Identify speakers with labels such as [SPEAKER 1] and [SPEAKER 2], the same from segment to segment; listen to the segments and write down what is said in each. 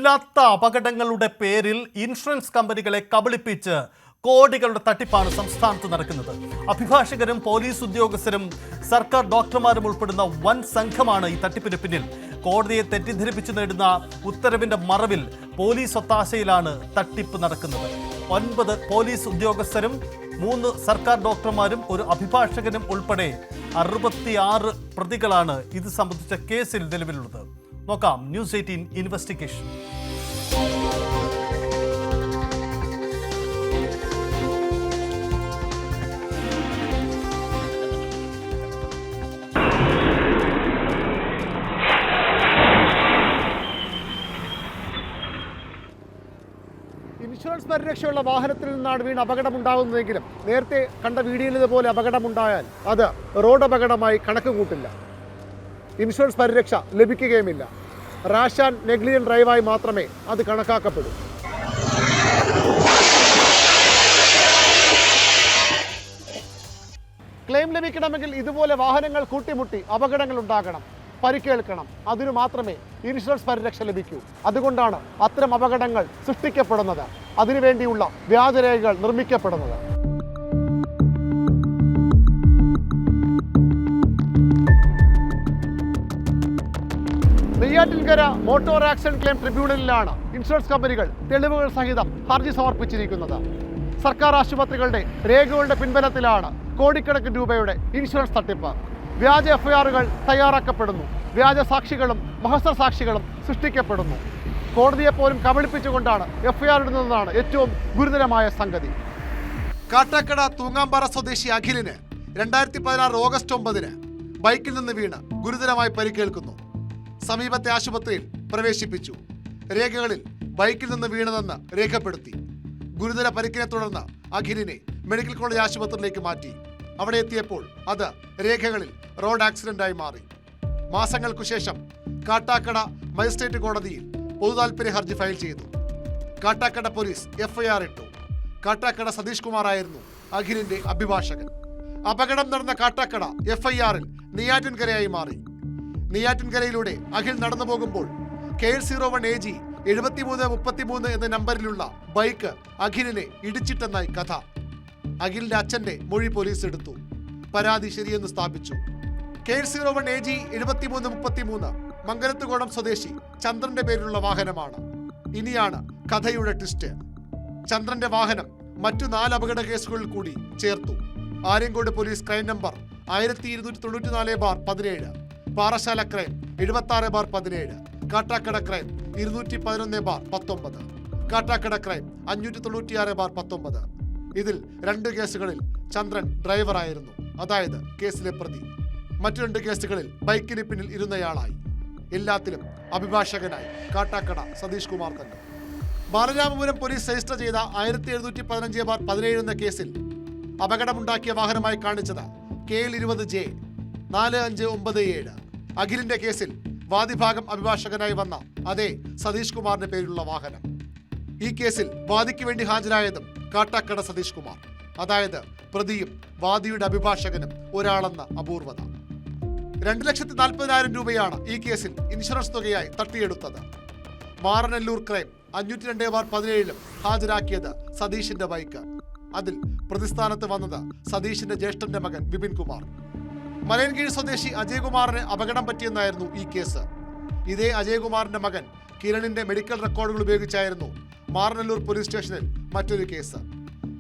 [SPEAKER 1] ഇല്ലാത്ത അപകടങ്ങളുടെ പേരിൽ ഇൻഷുറൻസ് കമ്പനികളെ കബളിപ്പിച്ച് കോടികളുടെ തട്ടിപ്പാണ് സംസ്ഥാനത്ത് നടക്കുന്നത്. അഭിഭാഷകരും പോലീസ് ഉദ്യോഗസ്ഥരും സർക്കാർ ഡോക്ടർമാരും ഉൾപ്പെടുന്ന വൻ സംഘമാണ് ഈ തട്ടിപ്പിന് പിന്നിൽ. കോടതിയെ തെറ്റിദ്ധരിപ്പിച്ച് നേടുന്ന ഉത്തരവിന്റെ മറവിൽ പോലീസ് ഒത്താശയിലാണ് തട്ടിപ്പ് നടക്കുന്നത്. 9 പോലീസ് ഉദ്യോഗസ്ഥരും 3 സർക്കാർ ഡോക്ടർമാരും ഒരു അഭിഭാഷകനും ഉൾപ്പെടെ 66 പ്രതികളാണ് ഇത് സംബന്ധിച്ച കേസിൽ നിലവിലുള്ളത്. നോക്കാം ന്യൂസ് 18 ഇൻവെസ്റ്റിഗേഷൻ.
[SPEAKER 2] ഇൻഷുറൻസ് പരിരക്ഷയുള്ള വാഹനത്തിൽ നിന്നാണ് വീണ് അപകടമുണ്ടാകുന്നതെങ്കിലും നേരത്തെ കണ്ട വീഡിയോയിൽ ഇതുപോലെ അപകടമുണ്ടായാൽ അത് റോഡ് അപകടമായി കണക്ക് കൂട്ടില്ല. ഇൻഷുറൻസ് പരിരക്ഷ ലഭിക്കുകയുമില്ല. റാഷ് ആൻഡ് നെഗ്ലിജന്റ് ഡ്രൈവായി മാത്രമേ അത് കണക്കാക്കപ്പെടൂ. ക്ലെയിം ലഭിക്കണമെങ്കിൽ ഇതുപോലെ വാഹനങ്ങൾ കൂട്ടിമുട്ടി അപകടങ്ങൾ ഉണ്ടാകണം, പരിക്കേൽക്കണം. അതിനു മാത്രമേ ഇൻഷുറൻസ് പരിരക്ഷ ലഭിക്കൂ. അതുകൊണ്ടാണ് അത്തരം അപകടങ്ങൾ സൃഷ്ടിക്കപ്പെടുന്നത്, അതിനുവേണ്ടിയുള്ള വ്യാജരേഖകൾ നിർമ്മിക്കപ്പെടുന്നത്. നെയ്യാറ്റിൻകര മോട്ടോർ ആക്സിഡന്റ് ക്ലെയിം ട്രിബ്യൂണലിലാണ് ഇൻഷുറൻസ് കമ്പനികൾ തെളിവുകൾ സഹിതം ഹർജി സമർപ്പിച്ചിരിക്കുന്നത്. സർക്കാർ ആശുപത്രികളുടെ രേഖകളുടെ പിൻബലത്തിലാണ് കോടിക്കണക്കിന് രൂപയുടെ ഇൻഷുറൻസ് തട്ടിപ്പ്. വ്യാജ എഫ്ഐആറുകൾ തയ്യാറാക്കപ്പെടുന്നു, വ്യാജ സാക്ഷികളും മഹസർ സാക്ഷികളും സൃഷ്ടിക്കപ്പെടുന്നു. കോടതിയെപ്പോലും കബളിപ്പിച്ചുകൊണ്ടാണ് എഫ്ഐആർ ഇടുന്നതെന്നാണ് ഏറ്റവും ഗുരുതരമായ സംഗതി. കാട്ടാക്കട തൂങ്ങാമ്പാറ സ്വദേശി അഖിലിന് 2016 ഓഗസ്റ്റ് 9 ബൈക്കിൽ നിന്ന് വീണ് ഗുരുതരമായി പരിക്കേൽക്കുന്നു. സമീപത്തെ ആശുപത്രിയിൽ പ്രവേശിപ്പിച്ചു. രേഖകളിൽ ബൈക്കിൽ നിന്ന് വീണതെന്ന് രേഖപ്പെടുത്തി. ഗുരുതര പരിക്കിനെ തുടർന്ന് അഖിലിനെ മെഡിക്കൽ കോളേജ് ആശുപത്രിയിലേക്ക് മാറ്റി. അവിടെ എത്തിയപ്പോൾ അത് രേഖകളിൽ റോഡ് ആക്സിഡന്റായി മാറി. മാസങ്ങൾക്കു ശേഷം കാട്ടാക്കട മജിസ്ട്രേറ്റ് കോടതിയിൽ പൊതുതാൽപര്യ ഹർജി ഫയൽ ചെയ്തു. കാട്ടാക്കട പോലീസ് എഫ്ഐആർ ഇട്ടു. കാട്ടാക്കട സതീഷ് കുമാർ ആയിരുന്നു അഖിലിന്റെ അഭിഭാഷകൻ. അപകടം നടന്ന കാട്ടാക്കട എഫ്ഐആറിൽ നെയ്യാറ്റിൻകരയായി മാറി. നെയ്യാറ്റിൻകരയിലൂടെ അഖിൽ നടന്നു പോകുമ്പോൾ KL01 AG 7333 എന്ന നമ്പറിലുള്ള ബൈക്ക് അഖിലിനെ ഇടിച്ചിട്ടെന്നായി കഥ. അഖിലിന്റെ അച്ഛന്റെ മൊഴി പോലീസ് എടുത്തു. പരാതി ശരിയെന്ന് സ്ഥാപിച്ചു. KL01 AG 7333 മംഗലത്തുകോണം സ്വദേശി ചന്ദ്രന്റെ പേരിലുള്ള വാഹനമാണ്. ഇനിയാണ് കഥയുടെ ട്വിസ്റ്റ്. ചന്ദ്രന്റെ വാഹനം മറ്റു 4 അപകട കേസുകളിൽ കൂടി ചേർത്തു. Aryankode police crime number 1224/17, Parassala crime 76/17, Kattakada crime 211/19, Kattakada crime 596/19. ഇതിൽ 2 കേസുകളിൽ ചന്ദ്രൻ ഡ്രൈവറായിരുന്നു, അതായത് കേസിലെ പ്രതി. മറ്റു 2 കേസുകളിൽ ബൈക്കിന് പിന്നിൽ ഇരുന്നയാളായി. എല്ലാത്തിലും അഭിഭാഷകനായി കാട്ടാക്കട സതീഷ് കുമാർ തന്നെ. ബാലരാമപുരം പോലീസ് രജിസ്റ്റർ ചെയ്ത 1715/17 എന്ന കേസിൽ അപകടമുണ്ടാക്കിയ വാഹനമായി കാണിച്ചത് KL20J 4597. അഖിലിന്റെ കേസിൽ വാദിഭാഗം അഭിഭാഷകനായി വന്ന അതേ സതീഷ് കുമാറിന്റെ പേരിലുള്ള വാഹനം. ഈ കേസിൽ വാദിക്ക് വേണ്ടി ഹാജരായതും കാട്ടാക്കട സതീഷ് കുമാർ, അതായത് പ്രതിയും വാദിയുടെ അഭിഭാഷകനും ഒരാളെന്ന അപൂർവത. 2,40,000 രൂപയാണ് ഈ കേസിൽ ഇൻഷുറൻസ് തുകയായി തട്ടിയെടുത്തത്. മാറനല്ലൂർ ക്രൈം 502/17 ഹാജരാക്കിയത് സതീഷിന്റെ ബൈക്ക്. അതിൽ പ്രതിസ്ഥാനത്ത് വന്നത് സതീഷിന്റെ ജ്യേഷ്ഠന്റെ മകൻ വിപിൻ കുമാർ. മലയൻകീഴ് സ്വദേശി അജയ്കുമാറിന് അപകടം പറ്റിയെന്നായിരുന്നു ഈ കേസ്. ഇതേ അജയ്കുമാറിന്റെ മകൻ കിരണിന്റെ മെഡിക്കൽ റെക്കോർഡുകൾ ഉപയോഗിച്ചായിരുന്നു മാറനല്ലൂർ പോലീസ് സ്റ്റേഷനിൽ മറ്റൊരു കേസ്.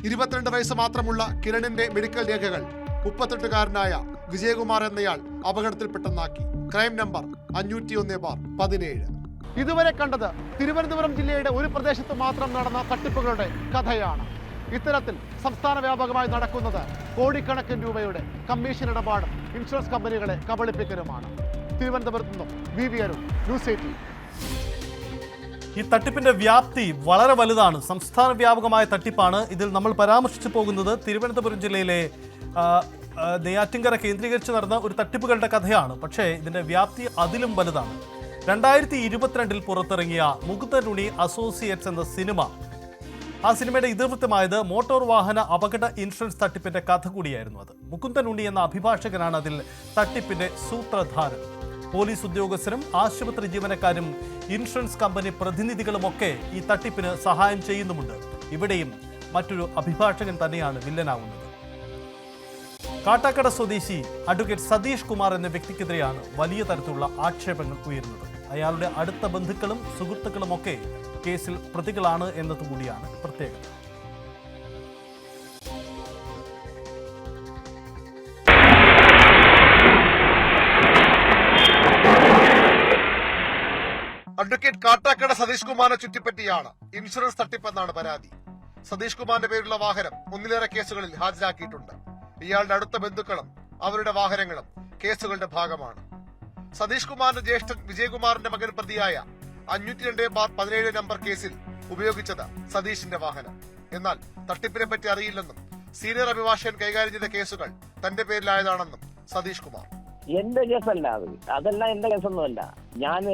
[SPEAKER 2] 22 വയസ്സ് മാത്രമുള്ള കിരണിന്റെ മെഡിക്കൽ രേഖകൾ 38-കാരനായ വിജയകുമാർ എന്നയാൾ അപകടത്തിൽപ്പെട്ടെന്നാക്കി. Crime number 501/17. ഇതുവരെ കണ്ടത് തിരുവനന്തപുരം ജില്ലയുടെ ഒരു പ്രദേശത്ത് മാത്രം നടന്ന തട്ടിപ്പുകളുടെ കഥയാണ്. ഇത്തരത്തിൽ സംസ്ഥാന വ്യാപകമായി നടക്കുന്നത് കോടിക്കണക്കിന് രൂപയുടെ കമ്മീഷൻ ഇടപാടും ഇൻഷുറൻസ് കമ്പനികളെ കബളിപ്പിക്കലുമാണ്. തിരുവനന്തപുരത്ത് നിന്നും VV അരുൺ, ന്യൂസ് 18.
[SPEAKER 1] ഈ തട്ടിപ്പിന്റെ വ്യാപ്തി വളരെ വലുതാണ്. സംസ്ഥാന വ്യാപകമായ തട്ടിപ്പാണ്. ഇതിൽ നമ്മൾ പരാമർശിച്ചു പോകുന്നത് തിരുവനന്തപുരം ജില്ലയിലെ നെയ്യാറ്റിൻകര കേന്ദ്രീകരിച്ച് നടന്ന ഒരു തട്ടിപ്പുകളുടെ കഥയാണ്. പക്ഷേ ഇതിന്റെ വ്യാപ്തി അതിലും വലുതാണ്. 2022 പുറത്തിറങ്ങിയ മുകുന്ദൻ ഉണ്ണി അസോസിയേറ്റ്സ് എന്ന സിനിമ, ആ സിനിമയുടെ ഇതിവൃത്തമായത് മോട്ടോർ വാഹന അപകട ഇൻഷുറൻസ് തട്ടിപ്പിന്റെ കഥ കൂടിയായിരുന്നു. അത് മുകുന്ദൻ ഉണ്ണി എന്ന അഭിഭാഷകനാണ് അതിൽ തട്ടിപ്പിന്റെ സൂത്രധാരൻ. പോലീസ് ഉദ്യോഗസ്ഥരും ആശുപത്രി ജീവനക്കാരും ഇൻഷുറൻസ് കമ്പനി പ്രതിനിധികളുമൊക്കെ ഈ തട്ടിപ്പിന് സഹായം ചെയ്യുന്നുമുണ്ട്. ഇവിടെയും മറ്റൊരു അഭിഭാഷകൻ തന്നെയാണ് വില്ലനാവുന്നത്. കാട്ടാക്കട സ്വദേശി അഡ്വക്കേറ്റ് സതീഷ് കുമാർ എന്ന വ്യക്തിക്കെതിരെയാണ് വലിയ തരത്തിലുള്ള ആക്ഷേപങ്ങൾ ഉയരുന്നത്. അയാളുടെ അടുത്ത ബന്ധുക്കളും സുഹൃത്തുക്കളുമൊക്കെ കേസിൽ പ്രതികളാണ് എന്നതുകൂടിയാണ് പ്രത്യേകത.
[SPEAKER 2] അഡ്വക്കേറ്റ് കാട്ടാക്കട സതീഷ് കുമാറിനെ ചുറ്റിപ്പറ്റിയാണ് ഇൻഷുറൻസ് തട്ടിപ്പെന്നാണ് പരാതി. സതീഷ് കുമാറിന്റെ പേരിലുള്ള വാഹനം ഒന്നിലേറെ കേസുകളിൽ ഹാജരാക്കിയിട്ടുണ്ട്. ഇയാളുടെ അടുത്ത ബന്ധുക്കളും അവരുടെ വാഹനങ്ങളും കേസുകളുടെ ഭാഗമാണ്. സതീഷ് കുമാറിന്റെ ജ്യേഷ്ഠൻ വിജയകുമാറിന്റെ മകൻ പ്രതിയായ 502/17 നമ്പർ കേസിൽ ഉപയോഗിച്ചത് സതീഷിന്റെ വാഹനം. എന്നാൽ തട്ടിപ്പിനെ പറ്റി അറിയില്ലെന്നും സീനിയർ അഭിഭാഷകൻ കൈകാര്യം ചെയ്ത കേസുകൾ തന്റെ പേരിലായതാണെന്നും സതീഷ് കുമാർ.
[SPEAKER 3] എന്റെ കേസല്ല അതെല്ലാം എന്റെ കേസൊന്നുമല്ല. ഞാൻ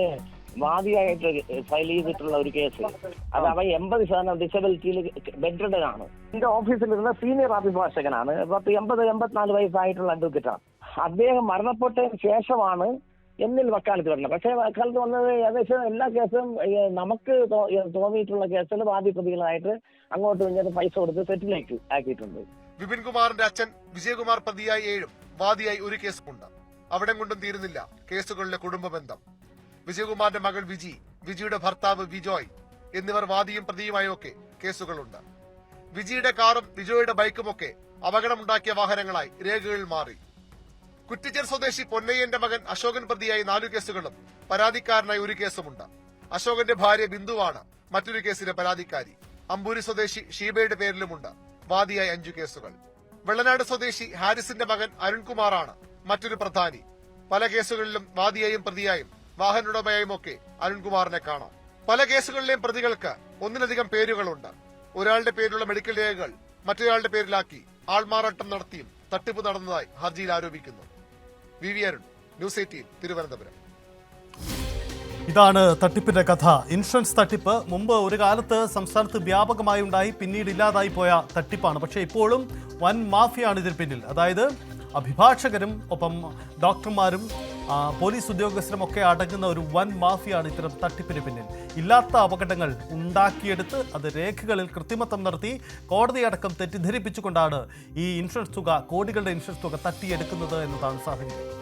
[SPEAKER 3] വാദിയായിട്ട് ഫയൽ ചെയ്തിട്ടുള്ള ഒരു കേസ്, അത് അവൻ 80% ഡിസബിലിറ്റിയിൽ ബെഡ്രിഡൻ ആണ്. എന്റെ ഓഫീസിലിരുന്ന സീനിയർ അഭിഭാഷകനാണ്. 80-84 വയസ്സായിട്ടുള്ള അഡ്വക്കേറ്റാണ്. അദ്ദേഹം മരണപ്പെട്ടതിന് ശേഷമാണ് എന്നിൽ വക്കാലത്ത് വരുന്നത്. പക്ഷേ വക്കാലത്ത് വന്നത് ഏകദേശം എല്ലാ കേസും നമുക്ക് തോന്നിയിട്ടുള്ള കേസിൽ വാദി പ്രതികളായിട്ട് അങ്ങോട്ടും ഇങ്ങോട്ടും പൈസ കൊടുത്ത് സെറ്റിലേക്ക് ആക്കിയിട്ടുണ്ട്.
[SPEAKER 2] വിപിൻ കുമാറിന്റെ അച്ഛൻ വിജയകുമാർ പ്രതിയായി 7 വാദിയായി ഒരു കേസുമുണ്ട്. അവിടെ കൊണ്ടും തീരുന്നില്ല കേസുകളിലെ കുടുംബ ബന്ധം. വിജയകുമാറിന്റെ മകൾ വിജിയുടെ ഭർത്താവ് വിജോയ് എന്നിവർ വാദിയും പ്രതിയുമായൊക്കെ കേസുകളുണ്ട്. വിജിയുടെ കാറും വിജോയുടെ ബൈക്കുമൊക്കെ അപകടമുണ്ടാക്കിയ വാഹനങ്ങളായി രേഖകളിൽ മാറി. കുറ്റിച്ചേർ സ്വദേശി പൊന്നയ്യന്റെ മകൻ അശോകൻ പ്രതിയായി 4 കേസുകളും പരാതിക്കാരനായി ഒരു കേസുമുണ്ട്. അശോകന്റെ ഭാര്യ ബിന്ദുവാണ് മറ്റൊരു കേസിലെ പരാതിക്കാരി. അമ്പൂരി സ്വദേശി ഷീബയുടെ പേരിലുമുണ്ട് വാദിയായി 5 കേസുകൾ. വെള്ളനാട് സ്വദേശി ഹാരിസിന്റെ മകൻ അരുൺകുമാറാണ് മറ്റൊരു പ്രധാനി. പല കേസുകളിലും വാദിയായും പ്രതിയായും വാഹനോടമയായും ഒക്കെ അരുൺകുമാറിനെ കാണാം. പല കേസുകളിലെയും പ്രതികൾക്ക് ഒന്നിലധികം പേരുകളുണ്ട്. ഒരാളുടെ പേരിലുള്ള മെഡിക്കൽ രേഖകൾ മറ്റൊരാളുടെ പേരിലാക്കി ആൾമാറാട്ടം നടത്തിയും തട്ടിപ്പ് നടന്നതായി ഹർജിയിൽ ആരോപിക്കുന്നു. V Arun, news 18, Thiruvananthapuram.
[SPEAKER 1] ഇതാണ് തട്ടിപ്പിന്റെ കഥ. ഇൻഷുറൻസ് തട്ടിപ്പ് മുമ്പ് ഒരു കാലത്ത് സംസ്ഥാനത്ത് വ്യാപകമായി ഉണ്ടായി, പിന്നീട് ഇല്ലാതായി പോയ തട്ടിപ്പാണ്. പക്ഷേ ഇപ്പോഴും വൻ മാഫിയാണ് ഇതിന് പിന്നിൽ. അതായത് അഭിഭാഷകരും ഒപ്പം ഡോക്ടർമാരും പോലീസ് ഉദ്യോഗസ്ഥരും ഒക്കെ അടങ്ങുന്ന ഒരു വൻ മാഫിയാണ് ഇത്തരം തട്ടിപ്പിന് പിന്നിൽ. ഇല്ലാത്ത അപകടങ്ങൾ ഉണ്ടാക്കിയെടുത്ത് അത് രേഖകളിൽ കൃത്രിമത്വം നടത്തി കോടതിയടക്കം തെറ്റിദ്ധരിപ്പിച്ചുകൊണ്ടാണ് ഈ ഇൻഷുറൻസ് തുക, കോടികളുടെ ഇൻഷുറൻസ് തുക തട്ടിയെടുക്കുന്നത് എന്നതാണ് സാഹചര്യം.